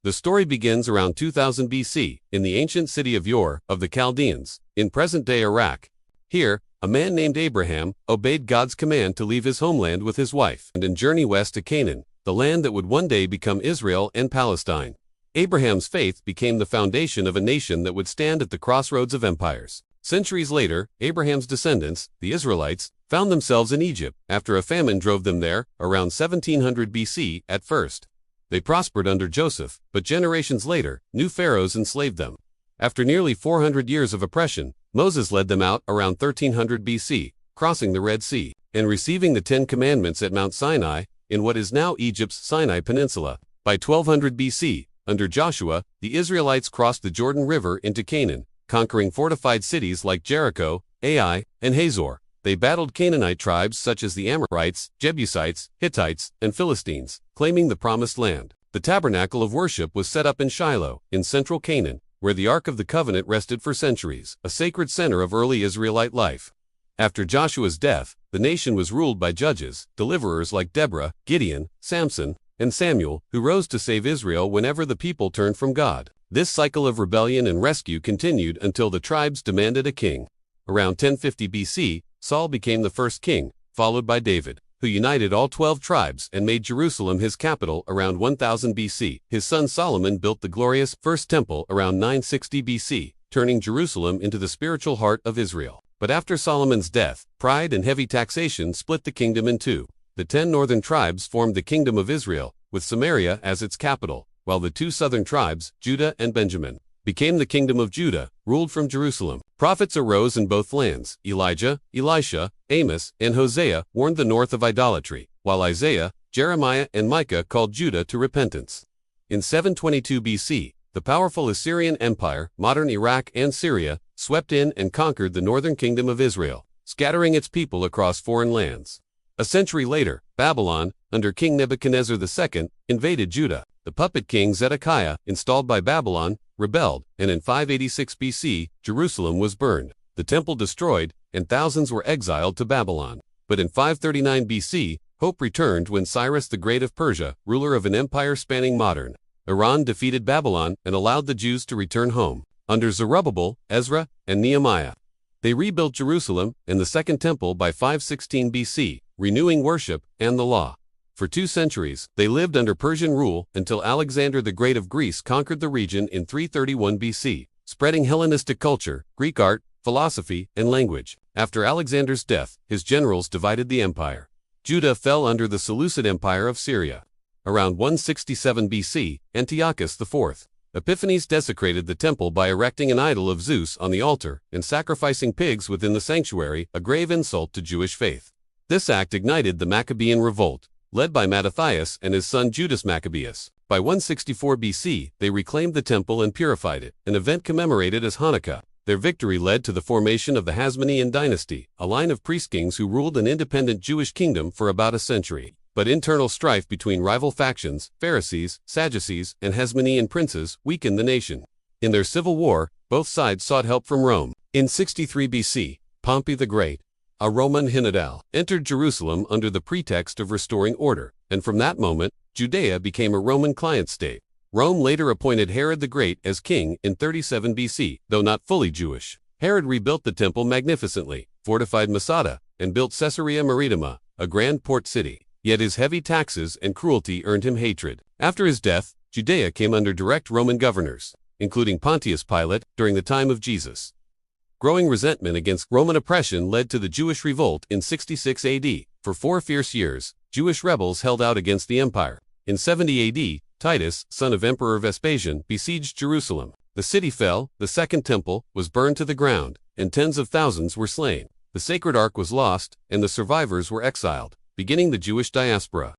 The story begins around 2000 BC, in the ancient city of Ur of the Chaldeans, in present-day Iraq. Here, a man named Abraham obeyed God's command to leave his homeland with his wife and journey west to Canaan, the land that would one day become Israel and Palestine. Abraham's faith became the foundation of a nation that would stand at the crossroads of empires. Centuries later, Abraham's descendants, the Israelites, found themselves in Egypt after a famine drove them there, around 1700 BC at first. They prospered under Joseph, but generations later, new pharaohs enslaved them. After nearly 400 years of oppression, Moses led them out around 1300 BC, crossing the Red Sea, and receiving the Ten Commandments at Mount Sinai, in what is now Egypt's Sinai Peninsula. By 1200 BC, under Joshua, the Israelites crossed the Jordan River into Canaan, conquering fortified cities like Jericho, Ai, and Hazor. They battled Canaanite tribes such as the Amorites, Jebusites, Hittites, and Philistines, claiming the Promised Land. The tabernacle of worship was set up in Shiloh, in central Canaan, where the Ark of the Covenant rested for centuries, a sacred center of early Israelite life. After Joshua's death, the nation was ruled by judges, deliverers like Deborah, Gideon, Samson, and Samuel, who rose to save Israel whenever the people turned from God. This cycle of rebellion and rescue continued until the tribes demanded a king. Around 1050 BC, Saul became the first king, followed by David, who united all 12 tribes and made Jerusalem his capital around 1000 BC. His son Solomon built the glorious First Temple around 960 BC, turning Jerusalem into the spiritual heart of Israel. But after Solomon's death, pride and heavy taxation split the kingdom in two. The 10 northern tribes formed the Kingdom of Israel, with Samaria as its capital, while the 2 southern tribes, Judah and Benjamin, became the Kingdom of Judah, ruled from Jerusalem. Prophets arose in both lands. Elijah, Elisha, Amos, and Hosea warned the north of idolatry, while Isaiah, Jeremiah, and Micah called Judah to repentance. In 722 BC, the powerful Assyrian Empire, modern Iraq and Syria, swept in and conquered the northern kingdom of Israel, scattering its people across foreign lands. A century later, Babylon, under King Nebuchadnezzar II, invaded Judah. The puppet king Zedekiah, installed by Babylon, rebelled, and in 586 BC, Jerusalem was burned, the temple destroyed, and thousands were exiled to Babylon. But in 539 BC, hope returned when Cyrus the Great of Persia, ruler of an empire spanning modern Iran, defeated Babylon and allowed the Jews to return home. Under Zerubbabel, Ezra, and Nehemiah, they rebuilt Jerusalem and the Second Temple by 516 BC, renewing worship and the law. For 2 centuries, they lived under Persian rule until Alexander the Great of Greece conquered the region in 331 BC, spreading Hellenistic culture, Greek art, philosophy, and language. After Alexander's death, his generals divided the empire. Judah fell under the Seleucid Empire of Syria. Around 167 BC, Antiochus IV Epiphanes desecrated the temple by erecting an idol of Zeus on the altar and sacrificing pigs within the sanctuary, a grave insult to Jewish faith. This act ignited the Maccabean revolt, led by Mattathias and his son Judas Maccabeus. By 164 BC, they reclaimed the temple and purified it, an event commemorated as Hanukkah. Their victory led to the formation of the Hasmonean dynasty, a line of priest-kings who ruled an independent Jewish kingdom for about a century. But internal strife between rival factions, Pharisees, Sadducees, and Hasmonean princes, weakened the nation. In their civil war, both sides sought help from Rome. In 63 BC, Pompey the Great, a Roman general, entered Jerusalem under the pretext of restoring order, and from that moment, Judea became a Roman client state. Rome later appointed Herod the Great as king in 37 BC, though not fully Jewish. Herod rebuilt the temple magnificently, fortified Masada, and built Caesarea Maritima, a grand port city. Yet his heavy taxes and cruelty earned him hatred. After his death, Judea came under direct Roman governors, including Pontius Pilate, during the time of Jesus. Growing resentment against Roman oppression led to the Jewish revolt in 66 AD. For 4 fierce years, Jewish rebels held out against the empire. In 70 AD, Titus, son of Emperor Vespasian, besieged Jerusalem. The city fell, the Second Temple was burned to the ground, and tens of thousands were slain. The sacred ark was lost, and the survivors were exiled, beginning the Jewish diaspora.